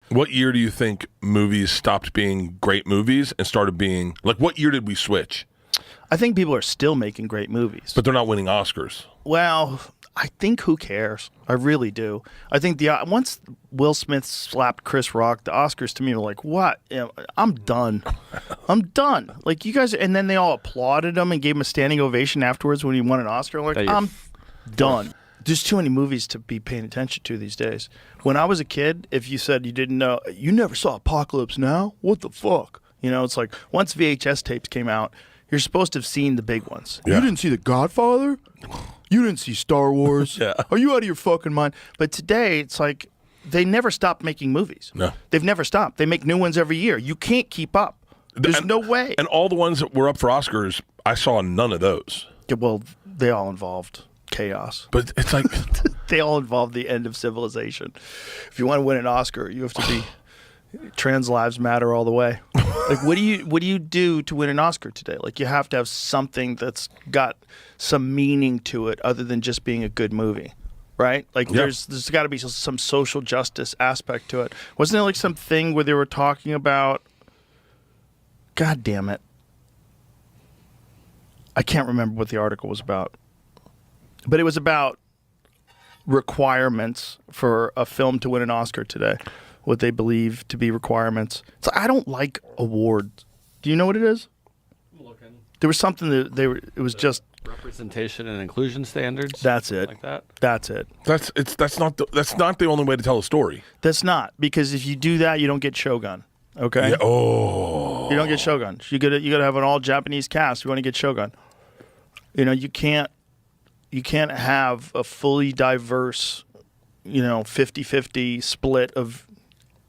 What year do you think movies stopped being great movies and started being like? What year did we switch? I think people are still making great movies, But they're not winning Oscars. well, I think who cares? I really do. I think once Will Smith slapped Chris Rock, the Oscars to me were like, what? I'm done. I'm done. Like, you guys, and then they all applauded him and gave him a standing ovation afterwards when he won an Oscar. Like, I'm done. There's too many movies to be paying attention to these days. When I was a kid, if you said you didn't know, you never saw Apocalypse Now? What the fuck? You know, it's like once VHS tapes came out, you're supposed to have seen the big ones. Yeah. You didn't see The Godfather? You didn't see Star Wars? Yeah. Are you out of your fucking mind? But today, it's like they never stop making movies. No. They've never stopped. They make new ones every year. You can't keep up. There's no way. And all the ones that were up for Oscars, I saw none of those. Yeah, well, they all involved chaos. But it's like... They all involve the end of civilization. If you want to win an Oscar, you have to be trans lives matter all the way. Like, what do you do to win an Oscar today? Like, you have to have something that's got some meaning to it other than just being a good movie, right? Like, there's got to be some social justice aspect to it. Wasn't there like some thing where they were talking about? God damn it! I can't remember what the article was about, but it was about requirements for a film to win an Oscar today. What they believe to be requirements. So I don't like awards. Do you know what it is? I'm looking. There was something that it was just Representation and inclusion standards. That's it. Like that. That's it. That's not the only way to tell a story. That's not, because if you do that, you don't get Shogun. Okay. Yeah. Oh. You don't get Shogun. You gotta have an all Japanese cast. You want to get Shogun. You know, you can't have a fully diverse, 50-50 split of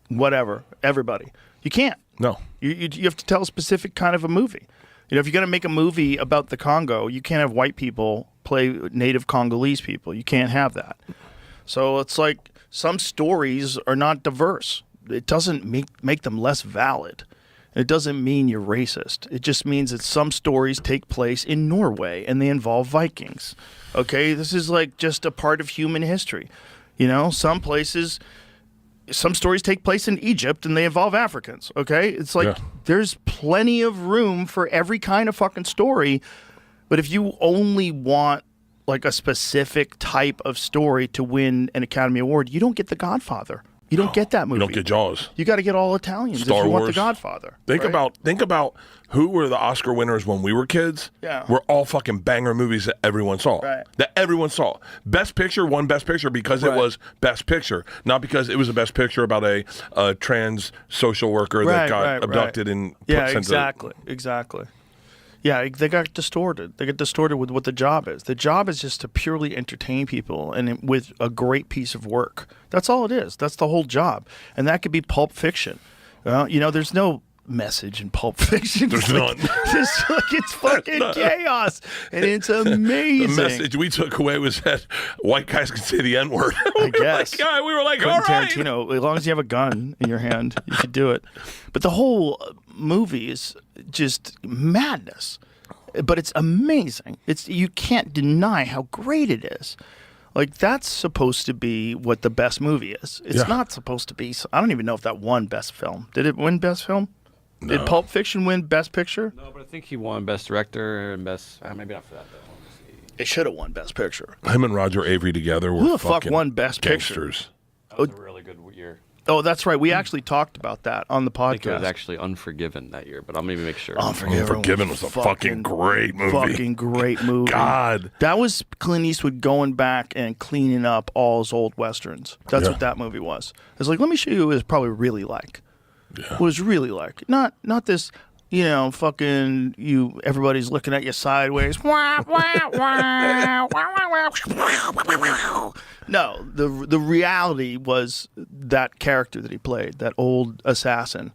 whatever, everybody. You can't. No. You have to tell a specific kind of a movie. You know, if you're going to make a movie about the Congo, you can't have white people play native Congolese people. You can't have that. So it's like some stories are not diverse. It doesn't make them less valid. It doesn't mean you're racist. It just means that some stories take place in Norway and they involve Vikings. Okay? This is like just a part of human history. You know, some stories take place in Egypt and they involve Africans, okay? It's like there's plenty of room for every kind of fucking story, but if you only want like a specific type of story to win an Academy Award, you don't get The Godfather. You don't get that movie. You don't get Jaws. You got to get all Italians Star if you Wars. want The Godfather. Think about who were the Oscar winners when we were kids. Yeah. Were all fucking banger movies that everyone saw. Right. That everyone saw. Best Picture won Best Picture because it was Best Picture, not because it was a Best Picture about a trans social worker that got abducted and Exactly. Yeah, they got distorted. They get distorted with what the job is. The job is just to purely entertain people and with a great piece of work. That's all it is. That's the whole job. And that could be Pulp Fiction. There's no message in Pulp Fiction. There's none. It's fucking chaos. And it's amazing. The message we took away was that white guys can say the N-word. I guess. We were like, all Quentin right. Tarantino, as long as you have a gun in your hand, you could do it. But the whole movie is just madness. But it's amazing. You can't deny how great it is. Like, that's supposed to be what the best movie is. It's not supposed to be. I don't even know if that won Best Film. Did it win Best Film? No. Did Pulp Fiction win Best Picture? No, but I think he won Best Director and Best... maybe not for that, though. It should have won Best Picture. Him and Roger Avery together were Who the fuck won Best gangsters. Picture? That was a really good year. Oh, that's right. We actually talked about that on the podcast. I think it was actually Unforgiven that year, but I'll maybe make sure. Unforgiven was a fucking great movie. Fucking great movie. God. That was Clint Eastwood going back and cleaning up all his old westerns. That's what that movie was. It's like, let me show you what it's probably really like. Yeah. What it's really like. Not this, fucking everybody's looking at you sideways. No, the reality was that character that he played, that old assassin.